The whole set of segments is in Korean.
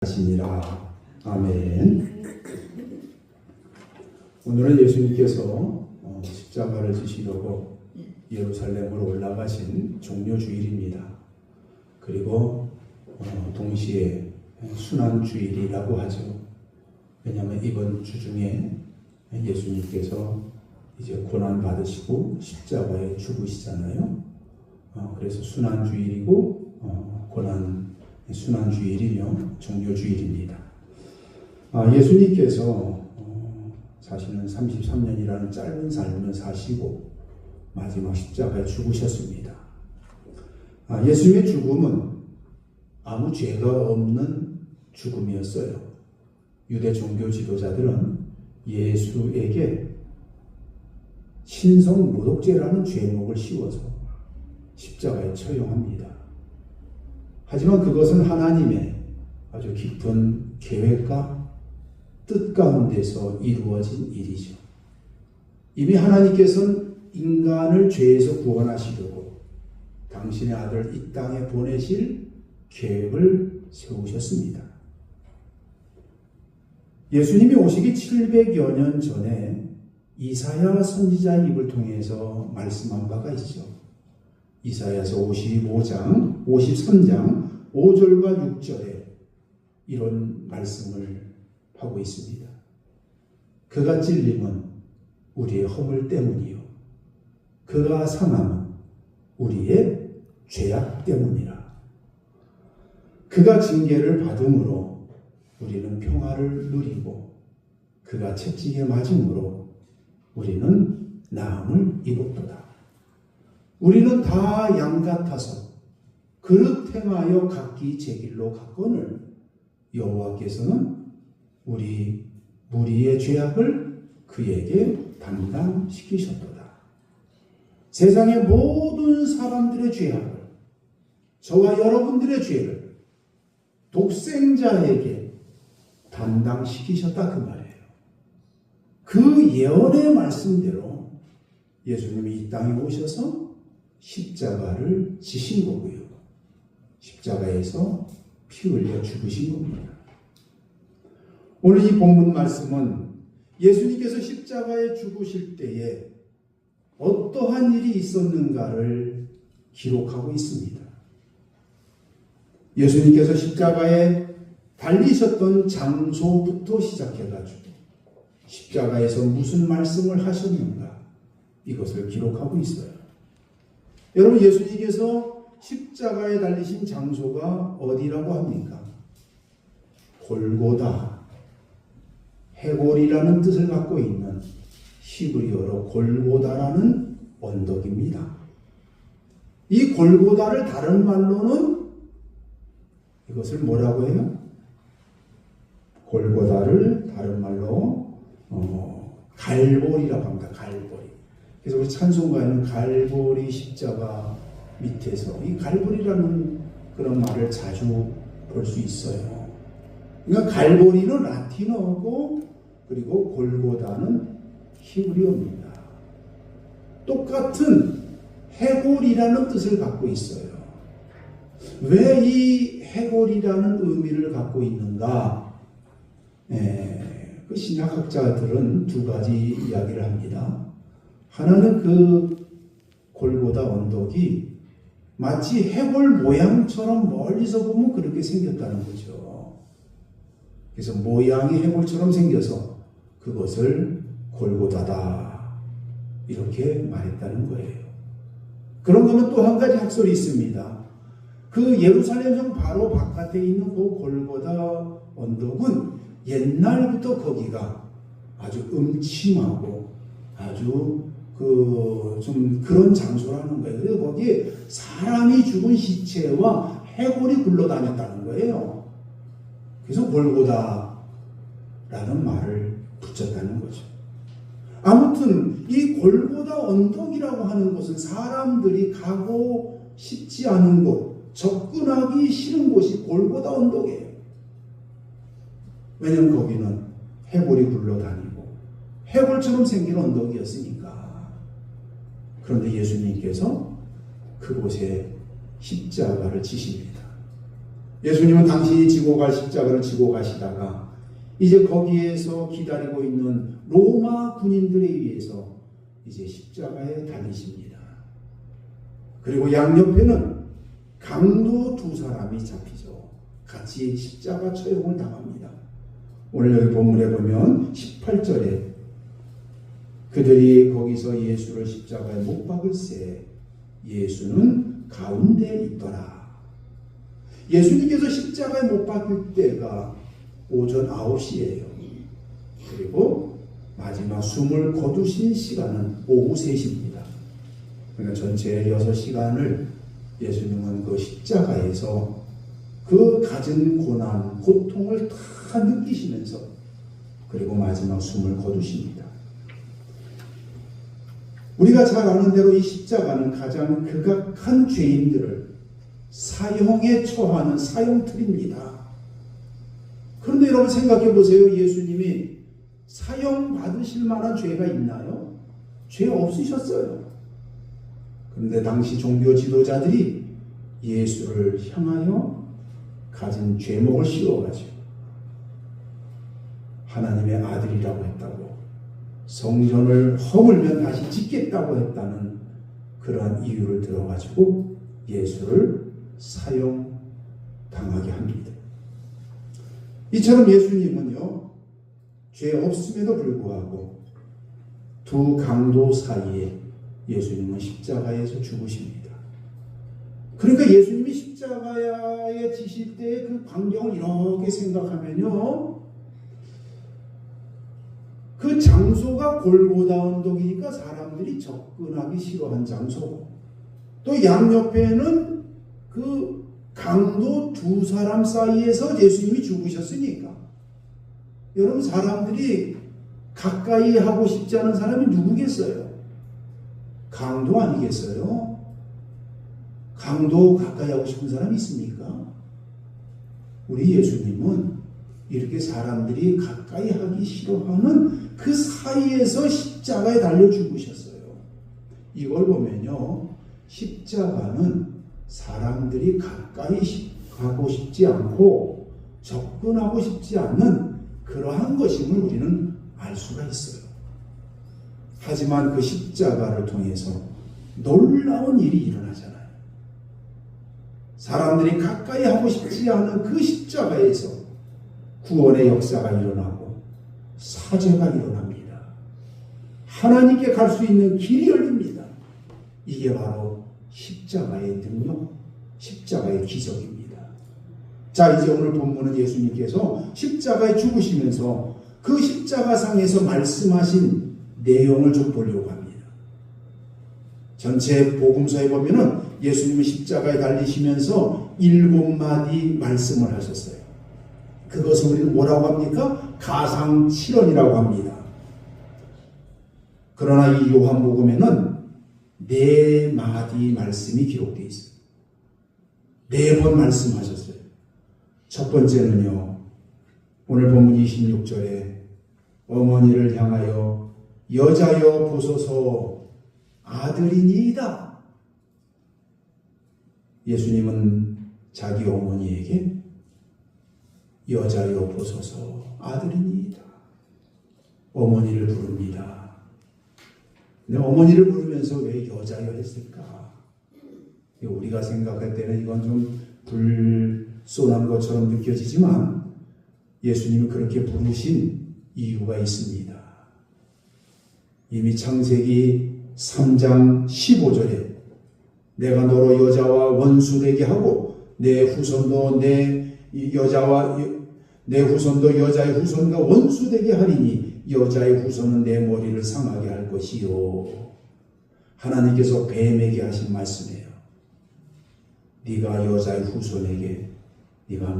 하시니라. 아멘. 오늘은 예수님께서 십자가를 지시려고 예루살렘으로 올라가신 종료주일입니다. 그리고 동시에 순환주일이라고 하죠. 왜냐하면 이번 주 중에 예수님께서 이제 고난 받으시고 십자가에 죽으시잖아요. 그래서 순환주일이고 순환주일이며 종료주일입니다. 예수님께서 사실은 33년이라는 짧은 삶을 사시고 마지막 십자가에 죽으셨습니다. 예수님의 죽음은 아무 죄가 없는 죽음이었어요. 유대 종교 지도자들은 예수에게 신성 모독죄라는 죄목을 씌워서 십자가에 처형합니다. 하지만 그것은 하나님의 아주 깊은 계획과 뜻 가운데서 이루어진 일이죠. 이미 하나님께서는 인간을 죄에서 구원하시려고 당신의 아들 이 땅에 보내실 계획을 세우셨습니다. 예수님이 오시기 700여 년 전에 이사야 선지자의 입을 통해서 말씀한 바가 있죠. 이사야서 53장 5절과 6절에 이런 말씀을 하고 있습니다. 그가 찔림은 우리의 허물 때문이요 그가 상함은 우리의 죄악 때문이라. 그가 징계를 받음으로 우리는 평화를 누리고 그가 채찍에 맞음으로 우리는 나음을 입었도다. 우리는 다 양 같아서 그릇 행하여 각기 제 길로 갔거늘 여호와께서는 우리 무리의 죄악을 그에게 담당시키셨도다. 세상의 모든 사람들의 죄악을, 저와 여러분들의 죄를 독생자에게 담당시키셨다 그 말이에요. 그 예언의 말씀대로 예수님이 이 땅에 오셔서 십자가를 지신 거고요. 십자가에서 피 흘려 죽으신 겁니다. 오늘 이 본문 말씀은 예수님께서 십자가에 죽으실 때에 어떠한 일이 있었는가를 기록하고 있습니다. 예수님께서 십자가에 달리셨던 장소부터 시작해가지고 십자가에서 무슨 말씀을 하셨는가 이것을 기록하고 있어요. 여러분, 예수님께서 십자가에 달리신 장소가 어디라고 합니까? 골고다, 해골이라는 뜻을 갖고 있는 히브리어로 골고다라는 언덕입니다. 이 골고다를 다른 말로는 이것을 뭐라고 해요? 골고다를 다른 말로 갈보리라고 합니다. 갈보리. 그래서 우리 찬송가에는 갈보리 십자가 밑에서 이 갈보리라는 그런 말을 자주 볼 수 있어요. 그러니까 갈보리는 라틴어고 그리고 골고다는 히브리어입니다. 똑같은 해골이라는 뜻을 갖고 있어요. 왜 이 해골이라는 의미를 갖고 있는가? 그 신약학자들은 두 가지 이야기를 합니다. 하나는 그 골고다 언덕이 마치 해골 모양처럼 멀리서 보면 그렇게 생겼다는 거죠. 그래서 모양이 해골처럼 생겨서 그것을 골고다다 이렇게 말했다는 거예요. 그런 거는 또 한 가지 학설이 있습니다. 그 예루살렘성 바로 바깥에 있는 그 골고다 언덕은 옛날부터 거기가 아주 음침하고 아주 좀 그런 장소라는 거예요. 그래서 거기에 사람이 죽은 시체와 해골이 굴러다녔다는 거예요. 그래서 골고다라는 말을 붙였다는 거죠. 아무튼 이 골고다 언덕이라고 하는 곳은 사람들이 가고 싶지 않은 곳, 접근하기 싫은 곳이 골고다 언덕이에요. 왜냐하면 거기는 해골이 굴러다니고 해골처럼 생긴 언덕이었으니까. 그런데 예수님께서 그곳에 십자가를 지십니다. 예수님은 당신이 지고 갈 십자가를 지고 가시다가 이제 거기에서 기다리고 있는 로마 군인들에 의해서 이제 십자가에 달리십니다. 그리고 양옆에는 강도 두 사람이 잡히죠. 같이 십자가 처형을 당합니다. 오늘 여기 본문에 보면 18절에 그들이 거기서 예수를 십자가에 못 박을새 예수는 가운데 있더라. 예수님께서 십자가에 못 박힐 때가 오전 9시예요. 그리고 마지막 숨을 거두신 시간은 오후 3시입니다. 그러니까 전체 6시간을 예수님은 그 십자가에서 그 가진 고난, 고통을 다 느끼시면서 그리고 마지막 숨을 거두십니다. 우리가 잘 아는 대로 이 십자가는 가장 극악한 죄인들을 사형에 처하는 사형틀입니다. 그런데 여러분 생각해 보세요. 예수님이 사형 받으실 만한 죄가 있나요? 죄 없으셨어요. 그런데 당시 종교 지도자들이 예수를 향하여 가진 죄목을 씌워가지고 하나님의 아들이라고 했다고, 성전을 허물면 다시 짓겠다고 했다는 그러한 이유를 들어가지고 예수를 사형당하게 합니다. 이처럼 예수님은요, 죄 없음에도 불구하고 두 강도 사이에 예수님은 십자가에서 죽으십니다. 그러니까 예수님이 십자가에 지실 때의 그 광경을 이렇게 생각하면요, 그 장소가 골고다 언덕이니까 사람들이 접근하기 싫어한 장소, 또 양옆에는 그 강도 두 사람 사이에서 예수님이 죽으셨으니까 여러분, 사람들이 가까이 하고 싶지 않은 사람이 누구겠어요? 강도 아니겠어요? 강도 가까이 하고 싶은 사람이 있습니까? 우리 예수님은 이렇게 사람들이 가까이 하기 싫어하는 그 사이에서 십자가에 달려 죽으셨어요. 이걸 보면요, 십자가는 사람들이 가까이 가고 싶지 않고 접근하고 싶지 않는 그러한 것임을 우리는 알 수가 있어요. 하지만 그 십자가를 통해서 놀라운 일이 일어나잖아요. 사람들이 가까이 하고 싶지 않은 그 십자가에서 구원의 역사가 일어나고 사죄가 일어납니다. 하나님께 갈 수 있는 길이 열립니다. 이게 바로 십자가의 능력, 십자가의 기적입니다. 자, 이제 오늘 본문은 예수님께서 십자가에 죽으시면서 그 십자가상에서 말씀하신 내용을 좀 보려고 합니다. 전체 복음서에 보면은 예수님이 십자가에 달리시면서 7마디 말씀을 하셨어요. 그것을 우리는 뭐라고 합니까? 가상칠언이라고 합니다. 그러나 이 요한복음에는 4마디 말씀이 기록되어 있어요. 4번 말씀하셨어요. 첫 번째는요, 오늘 본문 26절에 어머니를 향하여 여자여 보소서 아들이니이다. 예수님은 자기 어머니에게 여자여 보소서 아들이니이다. 어머니를 부릅니다. 근데 어머니를 부르면서 왜 여자여 했을까? 우리가 생각할 때는 이건 좀 불손한 것처럼 느껴지지만 예수님이 그렇게 부르신 이유가 있습니다. 이미 창세기 3장 15절에 내가 너로 여자와 원수되게 하고 내 후손도 여자의 후손과 원수되게 하리니 여자의 후손은 내 머리를 상하게 할 것이요. 하나님께서 뱀에게 하신 말씀이에요. 네가 여자의 후손에게 네가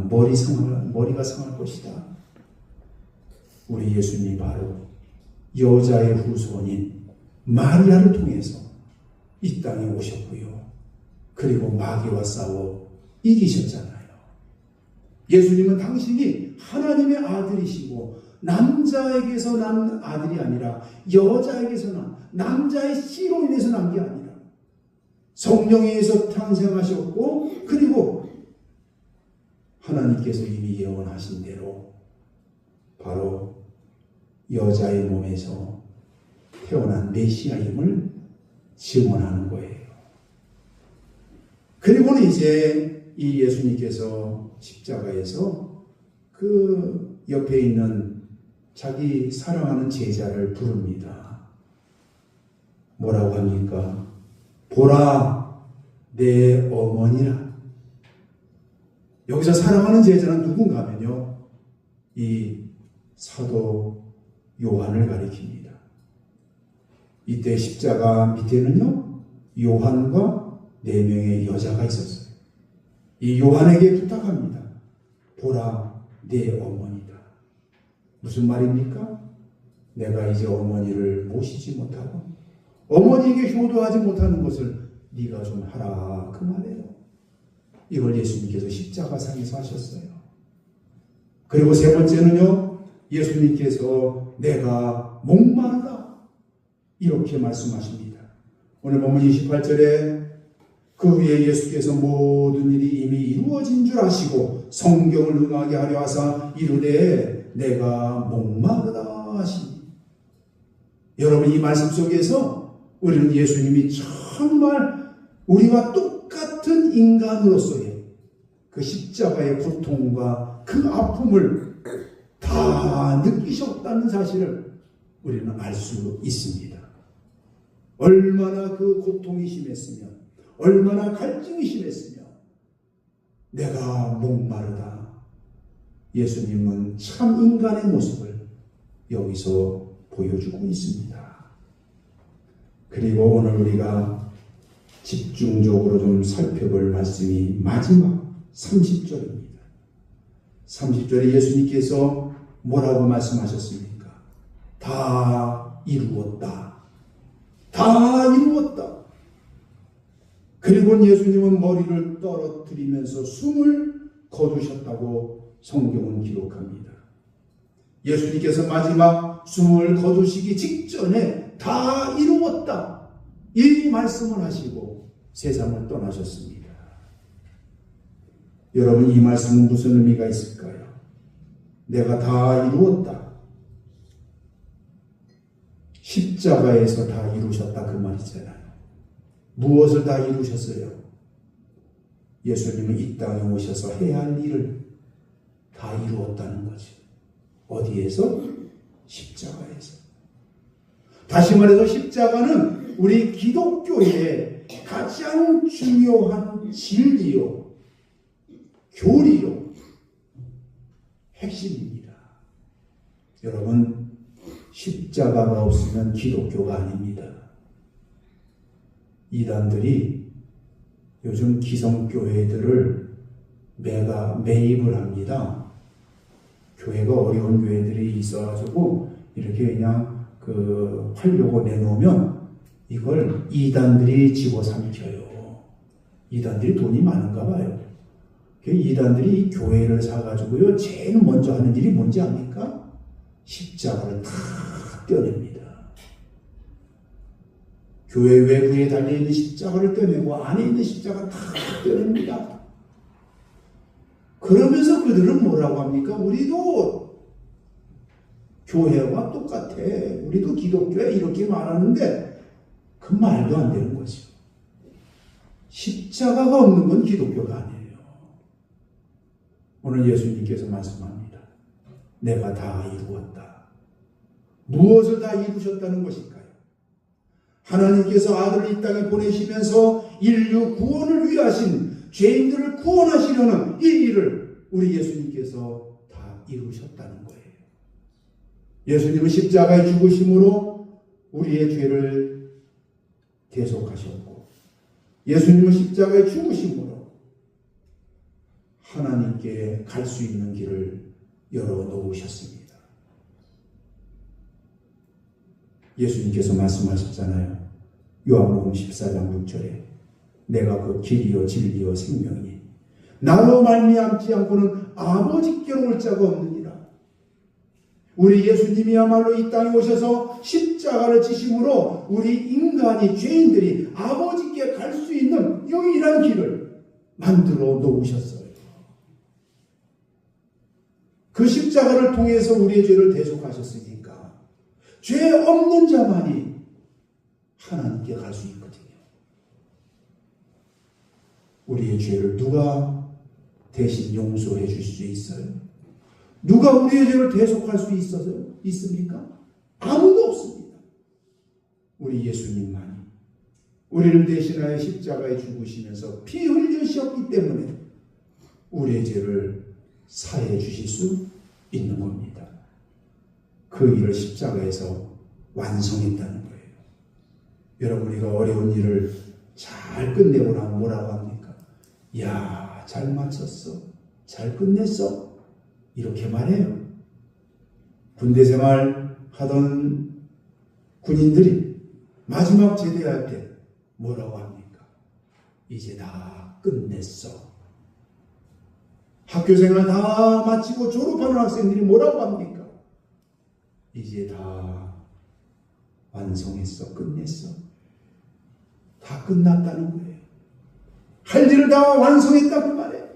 머리가 상할 것이다. 우리 예수님이 바로 여자의 후손인 마리아를 통해서 이 땅에 오셨고요. 그리고 마귀와 싸워 이기셨잖아요. 예수님은 당신이 하나님의 아들이시고 남자에게서 난 아들이 아니라 여자에게서 난 남자의 씨로 인해서 난 게 아니라 성령에 의해서 탄생하셨고 그리고 하나님께서 이미 예언하신 대로 바로 여자의 몸에서 태어난 메시아임을 증언하는 거예요. 그리고는 이제 이 예수님께서 십자가에서 그 옆에 있는 자기 사랑하는 제자를 부릅니다. 뭐라고 합니까? 보라, 내 어머니라. 여기서 사랑하는 제자는 누군가 하면요, 이 사도 요한을 가리킵니다. 이때 십자가 밑에는요, 요한과 4명의 여자가 있었어요. 이 요한에게 부탁합니다. 보라, 내 어머니다. 무슨 말입니까? 내가 이제 어머니를 모시지 못하고 어머니에게 효도하지 못하는 것을 네가 좀 하라, 그 말이에요. 이걸 예수님께서 십자가상에서 하셨어요. 그리고 세 번째는요, 예수님께서 내가 목마르다, 이렇게 말씀하십니다. 오늘 본문 28절에 그 후에 예수께서 모든 일이 이미 이루어진 줄 아시고 성경을 응하게 하려 하사 이르되 내가 목마르다 하시니. 여러분, 이 말씀 속에서 우리는 예수님이 정말 우리와 똑같은 인간으로서의 그 십자가의 고통과 그 아픔을 다 느끼셨다는 사실을 우리는 알 수 있습니다. 얼마나 그 고통이 심했으며 얼마나 갈증이 심했으며 내가 목마르다. 예수님은 참 인간의 모습을 여기서 보여주고 있습니다. 그리고 오늘 우리가 집중적으로 좀 살펴볼 말씀이 마지막 30절입니다. 30절에 예수님께서 뭐라고 말씀하셨습니까? 다 이루었다. 다 이루었다. 그리고 예수님은 머리를 떨어뜨리면서 숨을 거두셨다고 성경은 기록합니다. 예수님께서 마지막 숨을 거두시기 직전에 다 이루었다, 이 말씀을 하시고 세상을 떠나셨습니다. 여러분, 이 말씀은 무슨 의미가 있을까요? 내가 다 이루었다, 십자가에서 다 이루셨다, 그 말이잖아요. 무엇을 다 이루셨어요? 예수님은 이 땅에 오셔서 해야 할 일을 다 이루었다는 거죠. 어디에서? 십자가에서. 다시 말해서 십자가는 우리 기독교의 가장 중요한 진리요, 교리요, 핵심입니다. 여러분, 십자가가 없으면 기독교가 아닙니다. 이단들이 요즘 기성교회들을 매입을 합니다. 교회가 어려운 교회들이 있어가지고 이렇게 그냥 팔려고 내놓으면 이걸 이단들이 집어삼켜요. 이단들이 돈이 많은가 봐요. 이단들이 이 교회를 사가지고요, 제일 먼저 하는 일이 뭔지 압니까? 십자가를 다 떼어냅니다. 교회 외부에 달려있는 십자가를 떼내고 안에 있는 십자가를 다 떼어냅니다. 그러면서 그들은 뭐라고 합니까? 우리도 교회와 똑같아, 우리도 기독교야, 이렇게 말하는데 그 말도 안 되는 거죠. 십자가가 없는 건 기독교가 아니에요. 오늘 예수님께서 말씀합니다. 내가 다 이루었다. 무엇을 다 이루셨다는 것일까요? 하나님께서 아들을 이 땅에 보내시면서 인류 구원을 위하신, 죄인들을 구원하시려는 이 일을 우리 예수님께서 다 이루셨다는 거예요. 예수님은 십자가의 죽으심으로 우리의 죄를 대속하셨고, 예수님은 십자가의 죽으심으로 하나님께 갈 수 있는 길을 열어놓으셨습니다. 예수님께서 말씀하셨잖아요. 요한복음 14장 6절에 내가 그 길이요 진리요 생명이니 나로 말미암지 않고는 아버지께로 올 자가 없느니라. 우리 예수님이야말로 이 땅에 오셔서 십자가를 지심으로 우리 인간이, 죄인들이 아버지께 갈 수 있는 유일한 길을 만들어 놓으셨어요. 십자가를 통해서 우리의 죄를 대속하셨으니까 죄 없는 자만이 하나님께 갈 수 있거든요. 우리의 죄를 누가 대신 용서해 주실 수 있어요? 누가 우리의 죄를 대속할 수 있습니까? 아무도 없습니다. 우리 예수님만이 우리를 대신하여 십자가에 죽으시면서 피 흘리셨기 때문에 우리의 죄를 사해 주실 수 있는 겁니다. 그 일을 십자가에서 완성했다는 거예요. 여러분, 우리가 어려운 일을 잘 끝내고 나면 뭐라고 합니까? 야, 잘 마쳤어. 잘 끝냈어. 이렇게 말해요. 군대 생활 하던 군인들이 마지막 제대할 때 뭐라고 합니까? 이제 다 끝냈어. 학교 생활 다 마치고 졸업하는 학생들이 뭐라고 합니까? 이제 다 완성했어. 끝냈어. 다 끝났다는 거예요. 할 일을 다 완성했다 그 말이에요.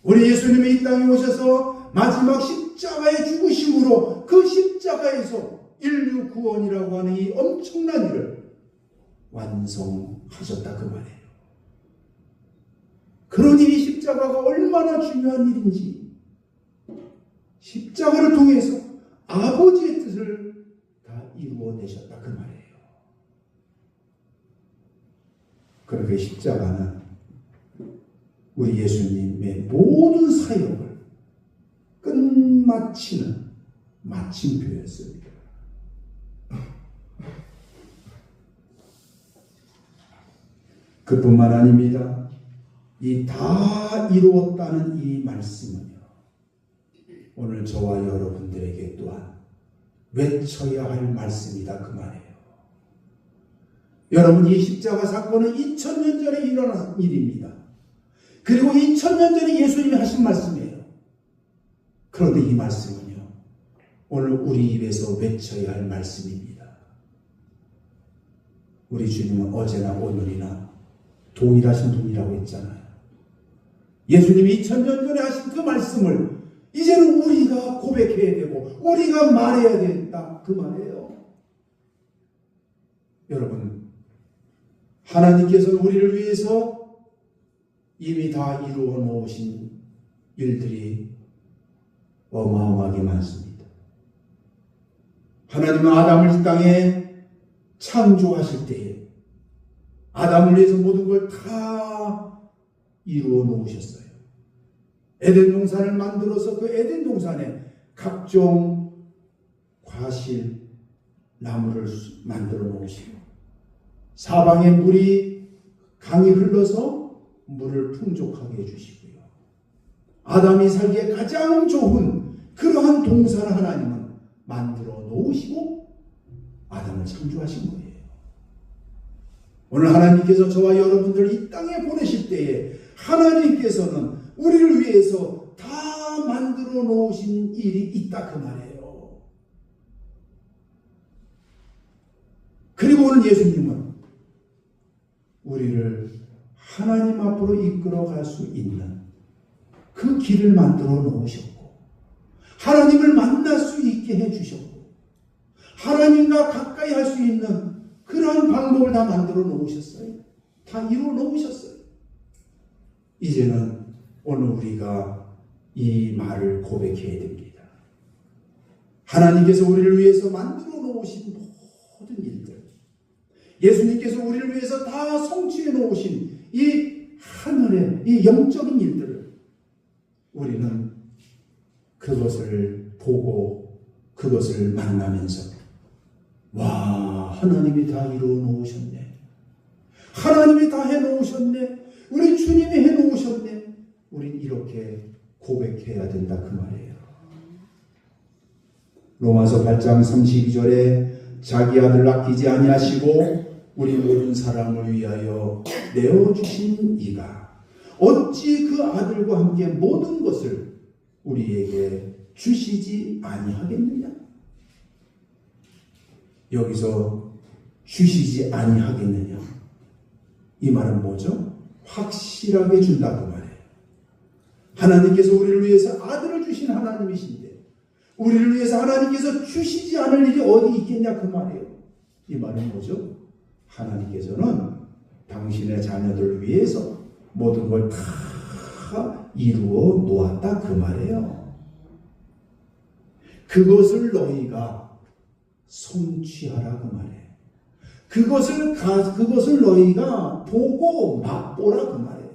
우리 예수님이 이 땅에 오셔서 마지막 십자가의 죽으심으로 그 십자가에서 인류 구원이라고 하는 이 엄청난 일을 완성하셨다 그 말이에요. 그러니 이 십자가가 얼마나 중요한 일인지, 십자가를 통해서 아버지의 뜻을 다 이루어내셨다 그 말이에요. 그렇게 십자가는 우리 예수님의 모든 사역을 끝마치는 마침표였습니다. 그뿐만 아닙니다. 이 다 이루었다는 이 말씀은요, 오늘 저와 여러분들에게 또한 외쳐야 할 말씀이다 그 말이에요. 여러분, 이 십자가 사건은 2000년 전에 일어난 일입니다. 그리고 2000년 전에 예수님이 하신 말씀이에요. 그런데 이 말씀은요, 오늘 우리 입에서 외쳐야 할 말씀입니다. 우리 주님은 어제나 오늘이나 동일하신 분이라고 했잖아요. 예수님이 2000년 전에 하신 그 말씀을 이제는 우리가 고백해야 되고 우리가 말해야 된다 그 말이에요. 여러분, 하나님께서는 우리를 위해서 이미 다 이루어 놓으신 일들이 어마어마하게 많습니다. 하나님은 아담을 이 땅에 창조하실 때에 아담을 위해서 모든 걸 다 이루어 놓으셨어요. 에덴 동산을 만들어서 그 에덴 동산에 각종 과실, 나무를 만들어 놓으시고 사방에 물이 강이 흘러서 물을 풍족하게 해주시고요. 아담이 살기에 가장 좋은 그러한 동산을 하나님은 만들어 놓으시고 아담을 창조하신 거예요. 오늘 하나님께서 저와 여러분들을 이 땅에 보내실 때에 하나님께서는 우리를 위해서 다 만들어 놓으신 일이 있다 그 말이에요. 그리고 오늘 예수님은 우리를 하나님 앞으로 이끌어 갈 수 있는 그 길을 만들어 놓으셨고 하나님을 만날 수 있게 해주셨고 하나님과 가까이 할 수 있는 그러한 방법을 다 만들어 놓으셨어요. 다 이루어 놓으셨어요. 이제는 오늘 우리가 이 말을 고백해야 됩니다. 하나님께서 우리를 위해서 만들어 놓으신 모든 일들, 예수님께서 우리를 위해서 다 성취해 놓으신 이 하늘의 이 영적인 일들을 우리는 그것을 보고 그것을 만나면서 와, 하나님이 다 이루어 놓으셨네. 하나님이 다 해 놓으셨네. 우리 주님이 해 놓으셨네. 우린 이렇게 고백해야 된다 그 말이에요. 로마서 8장 32절에 자기 아들 아끼지 아니하시고 우리 모든 사람을 위하여 내어주신 이가 어찌 그 아들과 함께 모든 것을 우리에게 주시지 아니하겠느냐. 여기서 주시지 아니하겠느냐, 이 말은 뭐죠? 확실하게 준다 그 말이에요. 하나님께서 우리를 위해서 아들을 주신 하나님이신데 우리를 위해서 하나님께서 주시지 않을 일이 어디 있겠냐 그 말이에요. 이 말은 뭐죠? 하나님께서는 당신의 자녀들을 위해서 모든 걸 다 이루어 놓았다 그 말이에요. 그것을 너희가 성취하라 그 말이에요. 그것을 너희가 보고 맛보라 그 말이에요.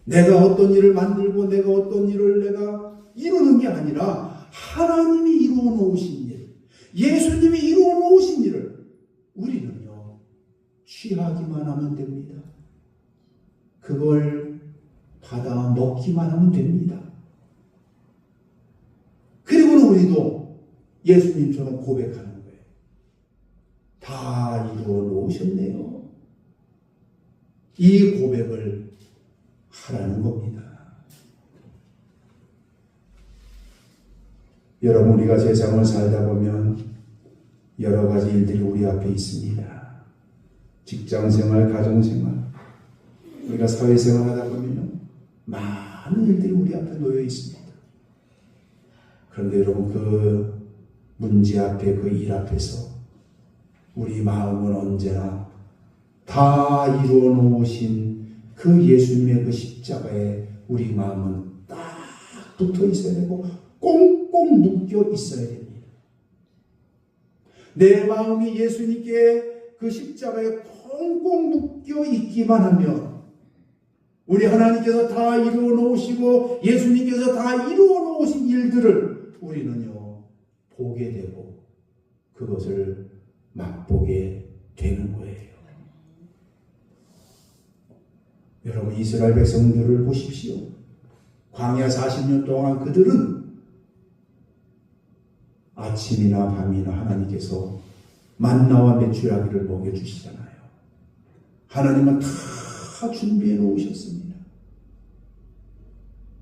내가 어떤 일을 만들고 내가 어떤 일을 내가 이루는 게 아니라 하나님이 이루어 놓으신 일, 예수님이 이루어 놓으신 일을 우리는요 취하기만 하면 됩니다. 그걸 받아 먹기만 하면 됩니다. 그리고는 우리도 예수님처럼 고백하는 거예요. 다 이루어 놓으셨네요. 이 고백을 하라는 겁니다. 여러분, 우리가 세상을 살다 보면 여러 가지 일들이 우리 앞에 있습니다. 직장생활, 가정생활, 우리가 사회생활 하다 보면 많은 일들이 우리 앞에 놓여 있습니다. 그런데 여러분, 그 문제 앞에, 그 일 앞에서 우리 마음은 언제나 다 이루어 놓으신 그 예수님의 그 십자가에 우리 마음은 딱 붙어 있어야 되고 꽁꽁 묶여 있어야 됩니다. 내 마음이 예수님께 그 십자가에 꽁꽁 묶여 있기만 하면 우리 하나님께서 다 이루어 놓으시고 예수님께서 다 이루어 놓으신 일들을 우리는요 보게 되고 그것을 맛보게 되는 거예요. 여러분, 이스라엘 백성들을 보십시오. 광야 40년 동안 그들은 아침이나 밤이나 하나님께서 만나와 메추라기를 먹여주시잖아요. 하나님은 다 준비해 놓으셨습니다.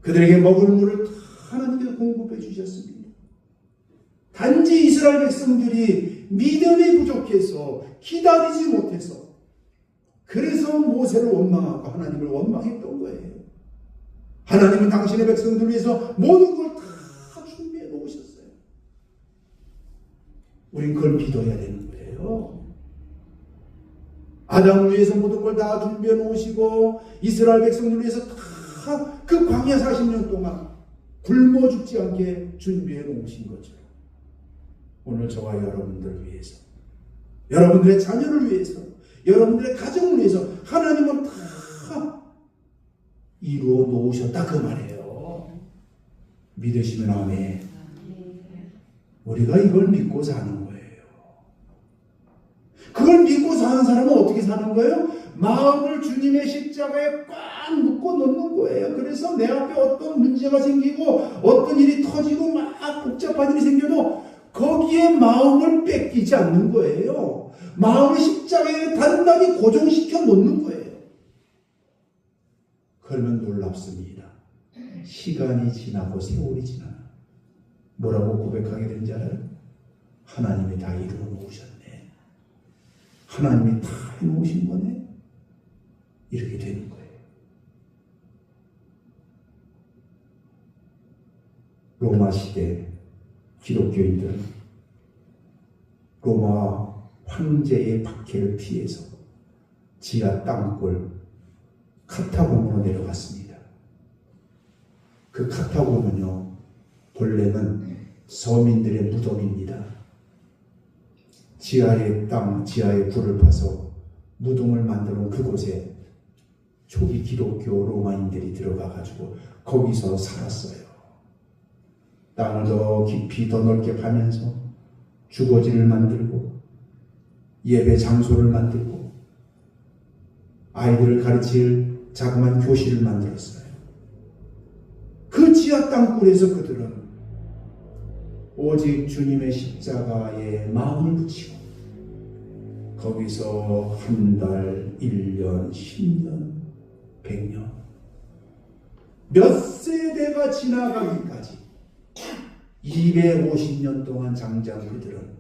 그들에게 먹을 물을 다 하나님께서 공급해 주셨습니다. 단지 이스라엘 백성들이 믿음이 부족해서 기다리지 못해서 그래서 모세를 원망하고 하나님을 원망했던 거예요. 하나님은 당신의 백성들을 위해서 모든 걸 다 준비해 놓으셨어요. 우린 그걸 믿어야 되는 거예요. 아담을 위해서 모든 걸 다 준비해 놓으시고 이스라엘 백성들을 위해서 다 그 광야 40년 동안 굶어 죽지 않게 준비해 놓으신 거죠. 오늘 저와 여러분들을 위해서, 여러분들의 자녀를 위해서, 여러분들의 가정을 위해서 하나님은 다 이루어 놓으셨다 그 말이에요. 믿으시면 아멘. 우리가 이걸 믿고 사는 거예요. 그걸 믿고 사는 사람은 어떻게 사는 거예요? 마음을 주님의 십자가에 꽉 묶고 놓는 거예요. 그래서 내 앞에 어떤 문제가 생기고 어떤 일이 터지고 막 복잡한 일이 생겨도 거기에 마음을 뺏기지 않는 거예요. 마음을 십자가에 단단히 고정시켜 놓는 거예요. 그러면 놀랍습니다. 시간이 지나고 세월이 지나면 뭐라고 고백하게 되는지 알아요? 하나님이 다 이루어 놓으셨네. 하나님이 다 해놓으신 거네. 이렇게 되는 거예요. 로마 시대 기독교인들은 로마 황제의 박해를 피해서 지하 땅굴 카타콤으로 내려갔습니다. 그 카타콤은요 본래는 서민들의 무덤입니다. 지하의 땅, 지하의 굴을 파서 무덤을 만들어 놓은 그곳에 초기 기독교 로마인들이 들어가가지고 거기서 살았어요. 땅을 더 깊이 더 넓게 파면서 주거지를 만들고 예배 장소를 만들고 아이들을 가르칠 자그마한 교실을 만들었어요. 그 지하 땅굴에서 그들은 오직 주님의 십자가에 마음을 붙이고 거기서 한 달, 1년, 10년, 100년 몇 세대가 지나가기까지 250년 동안 장장 그들은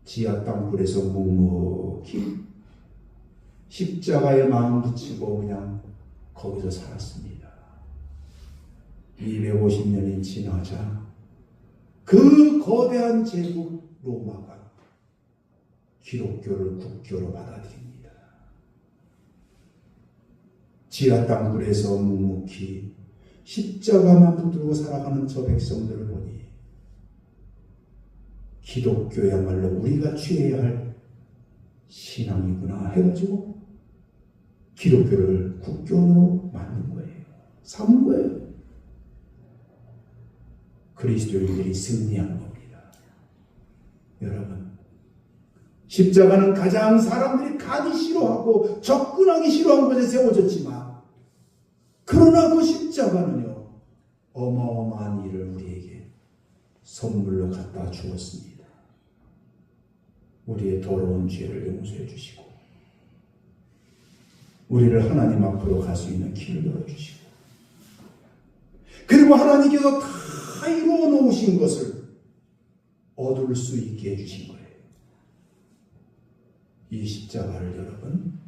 지하 땅굴에서 묵묵히 십자가에 마음 붙이고 그냥 거기서 살았습니다. 250년이 지나자 그 거대한 제국 로마가 기독교를 국교로 받아들입니다. 지하 땅굴에서 묵묵히 십자가만 붙들고 살아가는 저 백성들을 보니 기독교야말로 우리가 취해야 할 신앙이구나 해가지고 기독교를 국교로 만든 거예요. 삼은 거예요. 그리스도인들이 승리한 겁니다. 여러분, 십자가는 가장 사람들이 가기 싫어하고 접근하기 싫어하는 곳에 세워졌지만, 그러나 그 십자가는요, 어마어마한 일을 우리에게 선물로 갖다 주었습니다. 우리의 더러운 죄를 용서해 주시고, 우리를 하나님 앞으로 갈 수 있는 길을 열어주시고, 그리고 하나님께서 다 이루어 놓으신 것을 얻을 수 있게 해주신 거예요. 이 십자가를 여러분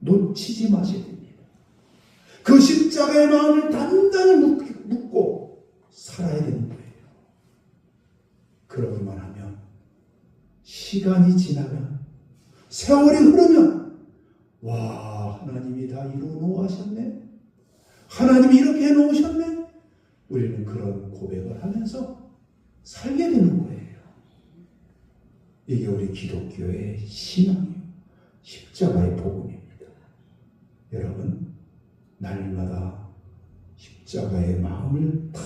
놓치지 마셔야 됩니다. 그 십자가의 마음을 단단히 묻고 살아야 되는 거예요. 그러기만 하면 시간이 지나면, 세월이 흐르면, 와, 하나님이 다 이루어 놓으셨네, 하나님이 이렇게 해놓으셨네, 우리는 그런 고백을 하면서 살게 되는 거예요. 이게 우리 기독교의 신앙이에요. 십자가의 복음입니다. 여러분, 날마다 십자가의 마음을 다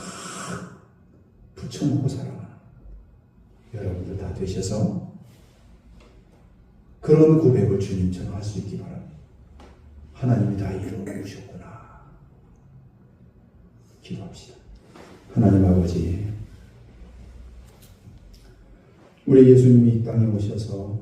붙여놓고 살아가는 여러분들 다 되셔서 그런 고백을 주님처럼 할 수 있기 바랍니다. 하나님이 다 이루어놓으셨구나. 기도합시다. 하나님 아버지, 우리 예수님이 이 땅에 오셔서